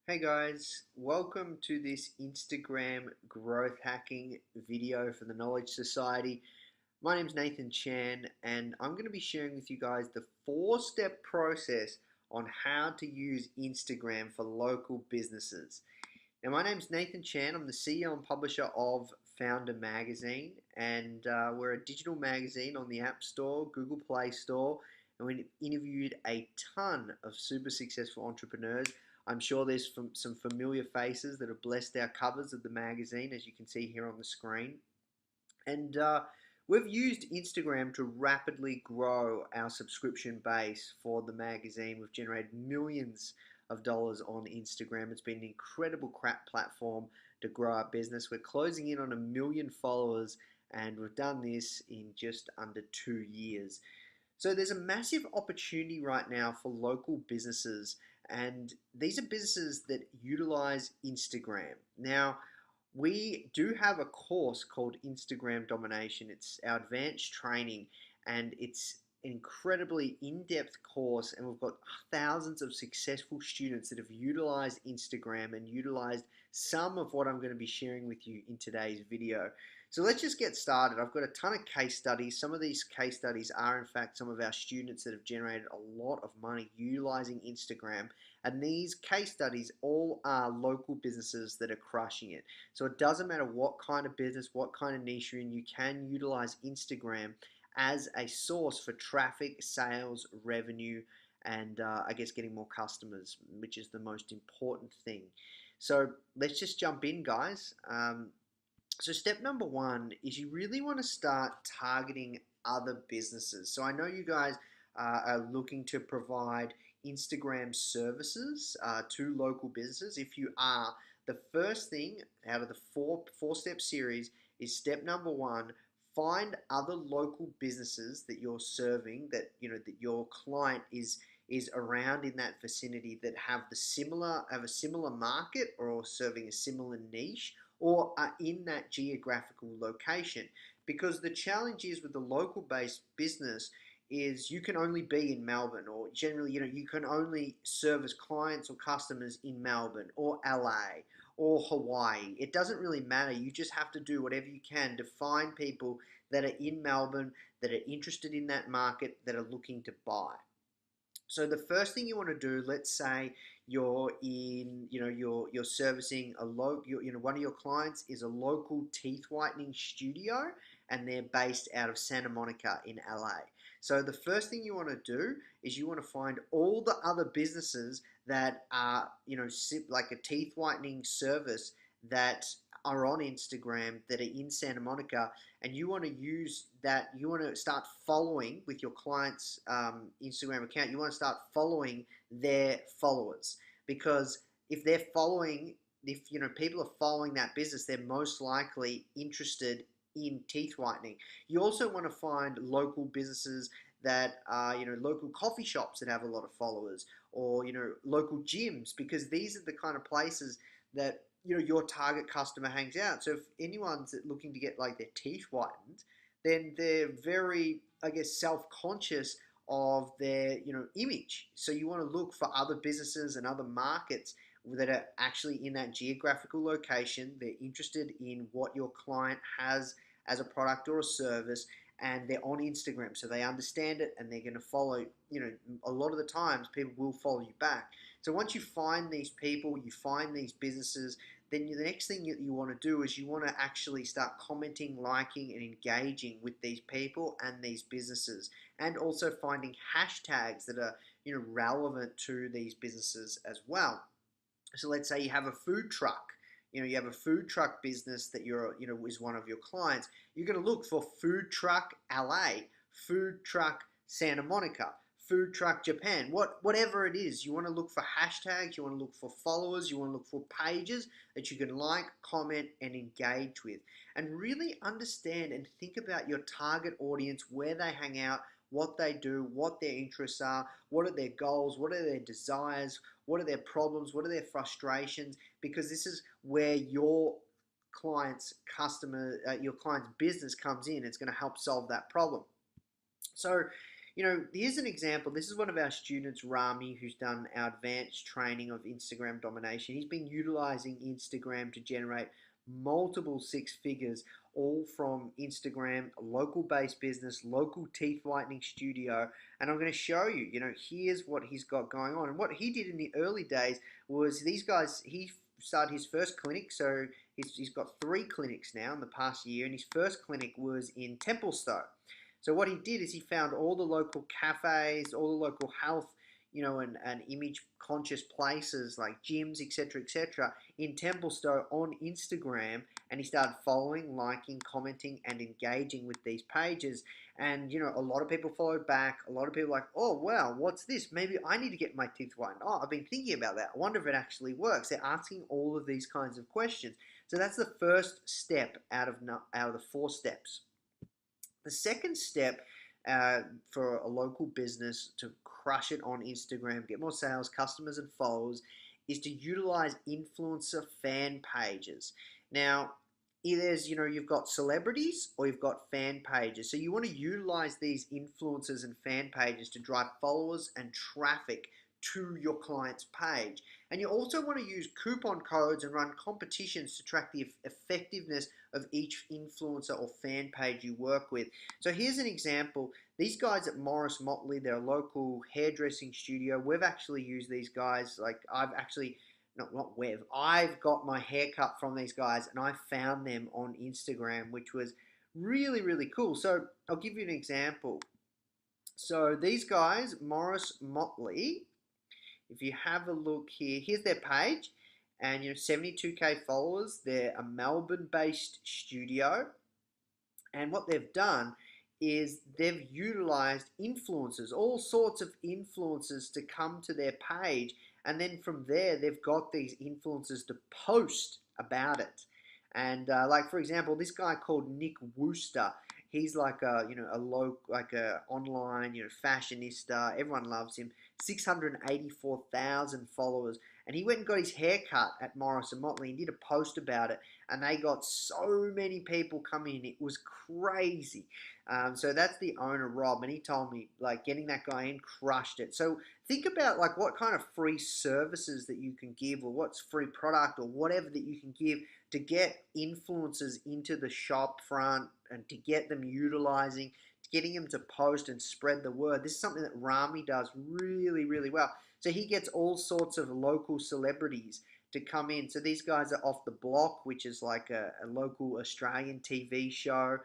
Hey guys, welcome to this Instagram growth hacking video for the Knowledge Society. My name is Nathan Chan and I'm going to be sharing with you guys the 4-step process on how to use Instagram for local businesses. Now my name is Nathan Chan, I'm the CEO and publisher of Founder Magazine, and we're a digital magazine on the App Store, Google Play Store, and we interviewed a ton of super successful entrepreneurs. I'm sure there's some familiar faces that have blessed our covers of the magazine, as you can see here on the screen. And we've used Instagram to rapidly grow our subscription base for the magazine. We've generated millions of dollars on Instagram. It's been an incredible platform to grow our business. We're closing in on 1 million followers, and we've done this in just under 2 years. So there's a massive opportunity right now for local businesses, and these are businesses that utilize Instagram. Now, we do have a course called Instagram Domination. It's our advanced training, and it's an incredibly in-depth course, and we've got thousands of successful students that have utilized Instagram and utilized some of what I'm going to be sharing with you in today's video. So let's just get started. I've got a ton of case studies. Some of these case studies are in fact some of our students that have generated a lot of money utilizing Instagram. And these case studies all are local businesses that are crushing it. So it doesn't matter what kind of business, what kind of niche you're in, you can utilize Instagram as a source for traffic, sales, revenue, and I guess getting more customers, which is the most important thing. So let's just jump in, guys. So step number one is you really want to start targeting other businesses. So I know you guys are looking to provide Instagram services to local businesses. If you are, the first thing out of the four-step series is step number one: find other local businesses that you're serving, that that your client is around in that vicinity, that have a similar market or serving a similar niche, or are in that geographical location. Because the challenge is with the local based business is you can only be in Melbourne, or generally you can only service clients or customers in Melbourne or LA or Hawaii. It doesn't really matter. You just have to do whatever you can to find people that are in Melbourne, that are interested in that market, that are looking to buy. So the first thing you want to do, let's say you're in, you're servicing one of your clients is a local teeth whitening studio, and they're based out of Santa Monica in LA. So the first thing you want to do is you want to find all the other businesses that are, like a teeth whitening service that are on Instagram, that are in Santa Monica, and you want to use that, you want to start following with your client's Instagram account, you want to start following their followers. Because if they're following, if people are following that business, they're most likely interested in teeth whitening. You also want to find local businesses that are, local coffee shops that have a lot of followers, or local gyms, because these are the kind of places that your target customer hangs out. So if anyone's looking to get like their teeth whitened, then they're very, I guess, self-conscious of their image. So you want to look for other businesses and other markets that are actually in that geographical location. They're interested in what your client has as a product or a service, and they're on Instagram, so they understand it and they're going to follow. A lot of the times people will follow you back. So once you find these people, you find these businesses, then the next thing you want to do is you want to actually start commenting, liking, and engaging with these people and these businesses, and also finding hashtags that are relevant to these businesses as well. So let's say you have a food truck. You have a food truck business that is one of your clients. You're going to look for food truck LA, food truck Santa Monica, food truck Japan, whatever it is. You want to look for hashtags, you want to look for followers, you want to look for pages that you can like, comment, and engage with. And really understand and think about your target audience, where they hang out, what they do, what their interests are, what are their goals, what are their desires, what are their problems, what are their frustrations, because this is where your client's business comes in. It's going to help solve that problem. So here's an example. This is one of our students, Rami, who's done our advanced training of Instagram domination. He's been utilizing Instagram to generate multiple six figures, all from Instagram, a local based business, local teeth whitening studio. And I'm going to show you, here's what he's got going on. And what he did in the early days was he started his first clinic. So he's got 3 clinics now in the past year. And his first clinic was in Templestowe. So what he did is he found all the local cafes, all the local health, and image conscious places like gyms, etc., in Templestowe on Instagram, and he started following, liking, commenting, and engaging with these pages. And a lot of people followed back. A lot of people were like, oh wow, what's this? Maybe I need to get my teeth whitened. Oh, I've been thinking about that. I wonder if it actually works. They're asking all of these kinds of questions. So that's the first step out of the 4 steps. The second step for a local business to crush it on Instagram, get more sales, customers, and followers, is to utilize influencer fan pages. Now, you've got celebrities or you've got fan pages. So you want to utilize these influencers and fan pages to drive followers and traffic to your client's page. And you also want to use coupon codes and run competitions to track the effectiveness of each influencer or fan page you work with. So here's an example. These guys at Morris Motley, they're a local hairdressing studio. We've actually used these guys. Like I've got my haircut from these guys, and I found them on Instagram, which was really, really cool. So I'll give you an example. So these guys, Morris Motley, if you have a look here, here's their page, and 72K followers. They're a Melbourne-based studio, and what they've done is they've utilized influencers, all sorts of influencers, to come to their page, and then from there they've got these influencers to post about it. And like for example, this guy called Nick Wooster. He's like a online fashionista. Everyone loves him. 684,000 followers, and he went and got his hair cut at Morris and Motley and did a post about it, and they got so many people coming in. It was crazy. So that's the owner, Rob, and he told me like getting that guy in crushed it. So think about like what kind of free services that you can give, or what's free product or whatever that you can give to get influencers into the shop front and to get them utilizing, getting them to post and spread the word. This is something that Rami does really, really well. So he gets all sorts of local celebrities to come in. So these guys are Off the Block, which is like a local Australian TV show.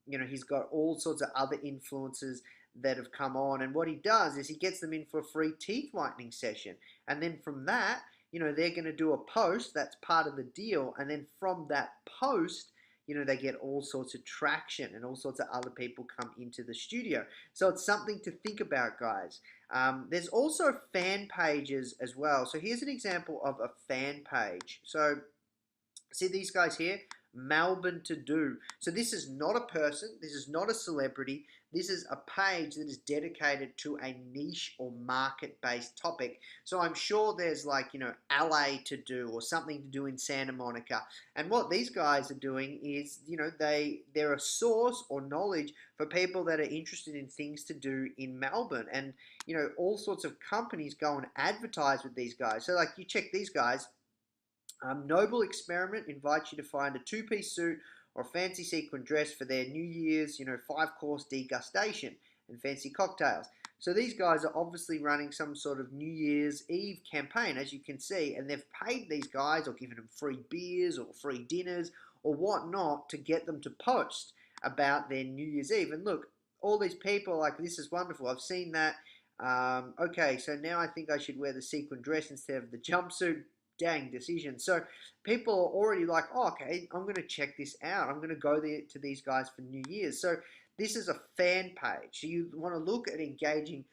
He's got all sorts of other influencers that have come on. And what he does is he gets them in for a free teeth whitening session. And then from that, they're going to do a post. That's part of the deal. And then from that post, they get all sorts of traction and all sorts of other people come into the studio. So it's something to think about, guys. There's also fan pages as well. So here's an example of a fan page. So see these guys here? Melbourne to Do. So this is not a person, this is not a celebrity, this is a page that is dedicated to a niche or market-based topic. So I'm sure there's like, LA to do or something to do in Santa Monica. And what these guys are doing is, they're a source or knowledge for people that are interested in things to do in Melbourne. And, all sorts of companies go and advertise with these guys. So like you check these guys. Noble Experiment invites you to find a 2-piece suit or a fancy sequin dress for their New Year's, 5-course degustation and fancy cocktails. So these guys are obviously running some sort of New Year's Eve campaign, as you can see, and they've paid these guys or given them free beers or free dinners or whatnot to get them to post about their New Year's Eve. And look, all these people are like, this is wonderful. I've seen that. Okay, so now I think I should wear the sequin dress instead of the jumpsuit. Dang decision. So people are already like, oh, okay, I'm going to check this out. I'm going to go there to these guys for New Year's. So this is a fan page. So you want to look at engaging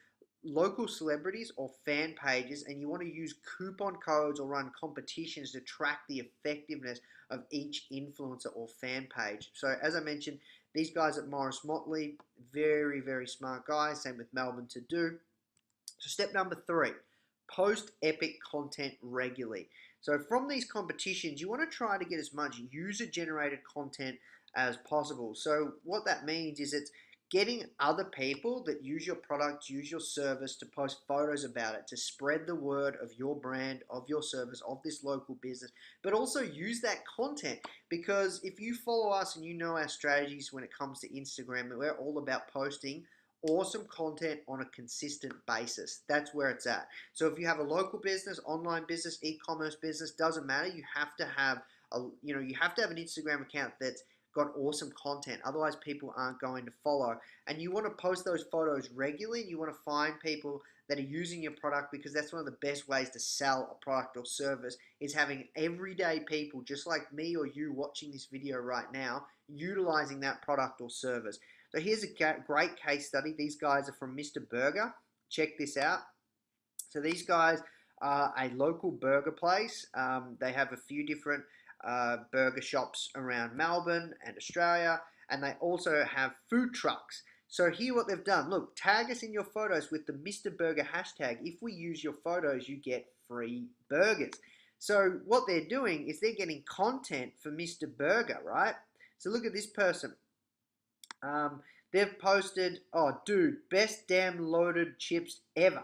local celebrities or fan pages, and you want to use coupon codes or run competitions to track the effectiveness of each influencer or fan page. So as I mentioned, these guys at Morris Motley, very, very smart guys. Same with Melbourne to Do. So step number 3. Post epic content regularly. So from these competitions, you want to try to get as much user-generated content as possible. So what that means is it's getting other people that use your product, use your service to post photos about it, to spread the word of your brand, of your service, of this local business, but also use that content. Because if you follow us and you know our strategies when it comes to Instagram, we're all about posting awesome content on a consistent basis. That's where it's at. So if you have a local business, online business, e-commerce business, doesn't matter. You have to have you have to have an Instagram account that's got awesome content. Otherwise, people aren't going to follow. And you want to post those photos regularly. And you want to find people that are using your product, because that's one of the best ways to sell a product or service, is having everyday people just like me or you watching this video right now utilizing that product or service. So here's a great case study. These guys are from Mr. Burger. Check this out. So these guys are a local burger place. They have a few different burger shops around Melbourne and Australia, and they also have food trucks. So here what they've done, look, tag us in your photos with the Mr. Burger hashtag. If we use your photos, you get free burgers. So what they're doing is they're getting content for Mr. Burger, right? So look at this person. They've posted, oh dude, best damn loaded chips ever.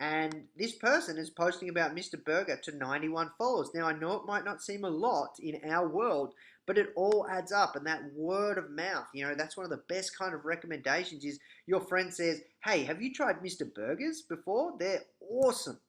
And this person is posting about Mr. Burger to 91 followers. Now, I know it might not seem a lot in our world, but it all adds up. And that word of mouth, that's one of the best kind of recommendations is your friend says, hey, have you tried Mr. Burgers before? They're awesome.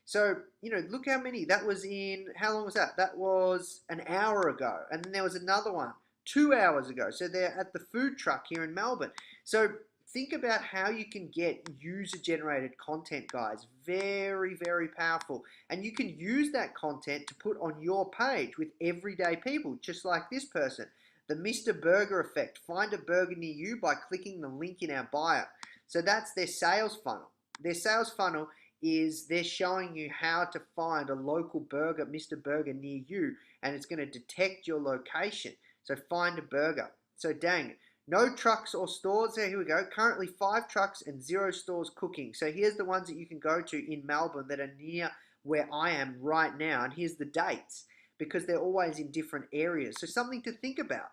So, look how many. That was how long was that? That was an hour ago. And then there was another one 2 hours ago. So they're at the food truck here in Melbourne. So think about how you can get user-generated content, guys. Very, very powerful. And you can use that content to put on your page with everyday people, just like this person. The Mr. Burger effect. Find a burger near you by clicking the link in our bio. So that's their sales funnel. Their sales funnel is they're showing you how to find a local burger, Mr. Burger near you, and it's going to detect your location. So find a burger. So dang, no trucks or stores. Here we go. Currently 5 trucks and 0 stores cooking. So here's the ones that you can go to in Melbourne that are near where I am right now. And here's the dates, because they're always in different areas. So something to think about.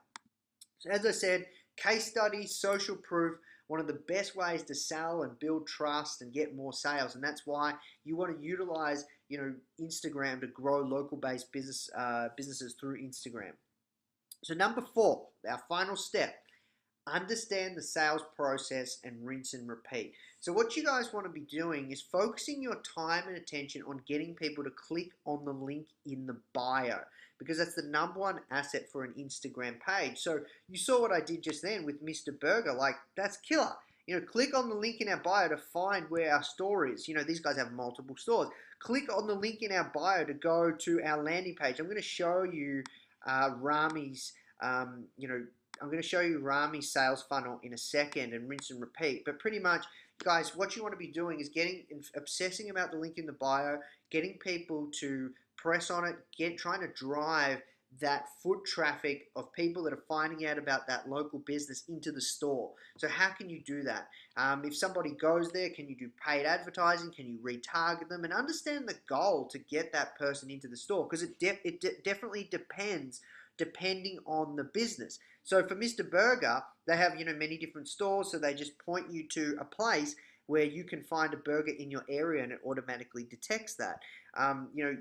So as I said, case study, social proof, one of the best ways to sell and build trust and get more sales. And that's why you want to utilize, Instagram to grow local-based businesses through Instagram. So number 4, our final step. Understand the sales process and rinse and repeat. So what you guys want to be doing is focusing your time and attention on getting people to click on the link in the bio, because that's the #1 asset for an Instagram page. So you saw what I did just then with Mr. Burger. Like, that's killer. Click on the link in our bio to find where our store is. These guys have multiple stores. Click on the link in our bio to go to our landing page. I'm going to show you Rami's, I'm going to show you Rami's sales funnel in a second and rinse and repeat. But pretty much, guys, what you want to be doing is obsessing about the link in the bio, getting people to press on it, trying to drive that foot traffic of people that are finding out about that local business into the store. So how can you do that? If somebody goes there, can you do paid advertising? Can you retarget them? And understand the goal to get that person into the store, because it definitely depending on the business. So for Mr. Burger, they have many different stores, so they just point you to a place where you can find a burger in your area, and it automatically detects that.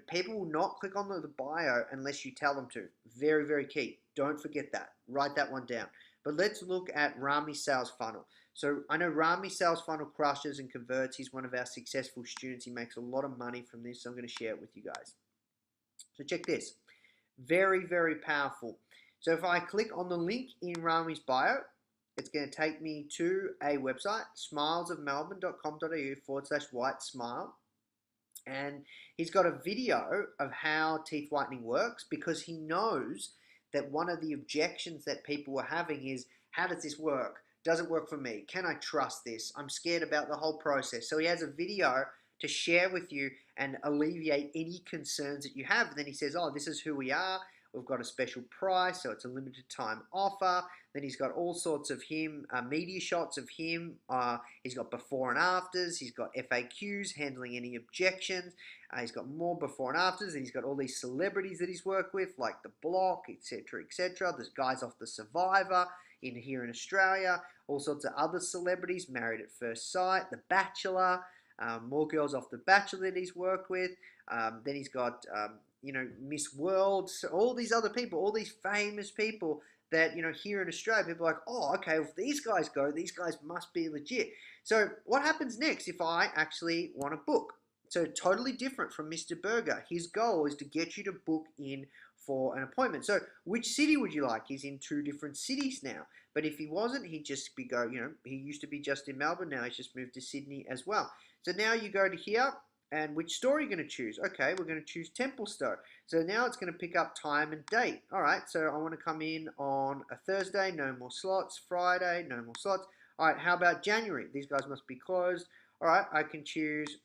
People will not click on the bio unless you tell them to. Very, very key. Don't forget that. Write that one down. But let's look at Rami's sales funnel. So I know Rami's sales funnel crushes and converts. He's one of our successful students. He makes a lot of money from this, so I'm going to share it with you guys. So check this. Very, very powerful. So if I click on the link in Rami's bio, it's going to take me to a website, smilesofmelbourne.com.au/white smile. And he's got a video of how teeth whitening works, because he knows that one of the objections that people were having is, how does this work? Does it work for me? Can I trust this? I'm scared about the whole process. So he has a video to share with you and alleviate any concerns that you have. And then he says, oh, this is who we are. We've got a special price, so it's a limited time offer. Then he's got all sorts of media shots of him. He's got before and afters. He's got FAQs, handling any objections. He's got more before and afters. And he's got all these celebrities that he's worked with, like The Block, etc., etc. There's guys off The Survivor here in Australia. all sorts of other celebrities, Married at First Sight, The Bachelor, more girls off The Bachelor that he's worked with. Then he's got, Miss World, so all these other people, all these famous people that, here in Australia, people are like, oh, okay, if these guys go, these guys must be legit. So what happens next if I actually want to book? So totally different from Mr. Burger. His goal is to get you to book in for an appointment. So which city would you like? He's in 2 different cities now. But if he wasn't, he'd just be he used to be just in Melbourne, now he's just moved to Sydney as well. So now you go to here, and which store are you going to choose? Okay, we're going to choose Templestowe. So now it's going to pick up time and date. All right, so I want to come in on a Thursday, no more slots. Friday, no more slots. All right, how about January? These guys must be closed. All right, I can choose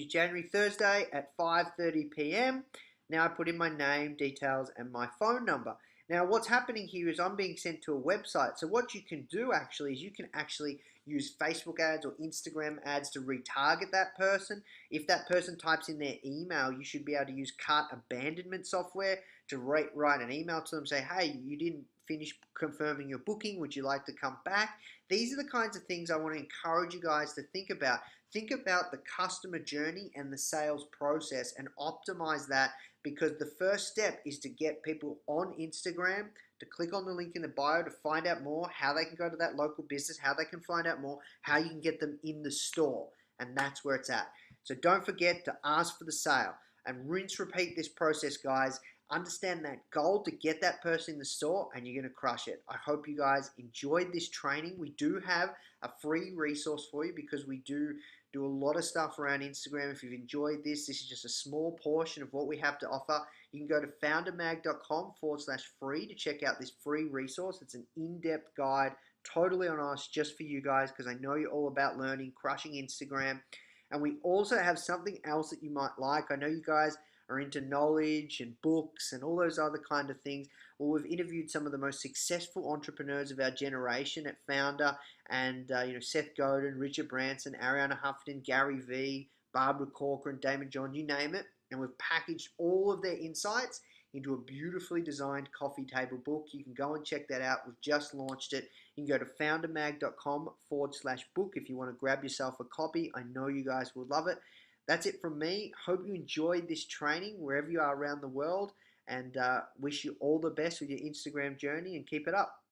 January Thursday at 5:30 p.m. Now I put in my name, details, and my phone number. Now what's happening here is I'm being sent to a website. So what you can do actually is you can actually use Facebook ads or Instagram ads to retarget that person. If that person types in their email, you should be able to use cart abandonment software to write an email to them, say, hey, you didn't finish confirming your booking. Would you like to come back? These are the kinds of things I want to encourage you guys to think about. Think about the customer journey and the sales process and optimize that, because the first step is to get people on Instagram to click on the link in the bio to find out more, how they can go to that local business, how they can find out more, how you can get them in the store. And that's where it's at. So don't forget to ask for the sale and rinse, repeat this process, guys. Understand that goal to get that person in the store, and you're going to crush it. I hope you guys enjoyed this training. We do have a free resource for you because we do a lot of stuff around Instagram. If you've enjoyed this is just a small portion of what we have to offer. You can go to foundermag.com/free to check out this free resource. It's an in-depth guide, totally on us, just for you guys, because I know you're all about learning, crushing Instagram. And we also have something else that you might like. I know you guys are into knowledge and books and all those other kind of things. Well, we've interviewed some of the most successful entrepreneurs of our generation at Founder, and Seth Godin, Richard Branson, Arianna Huffington, Gary Vee, Barbara Corcoran, Damon John, you name it. And we've packaged all of their insights into a beautifully designed coffee table book. You can go and check that out. We've just launched it. You can go to foundermag.com/book if you want to grab yourself a copy. I know you guys will love it. That's it from me. Hope you enjoyed this training wherever you are around the world, and wish you all the best with your Instagram journey, and keep it up.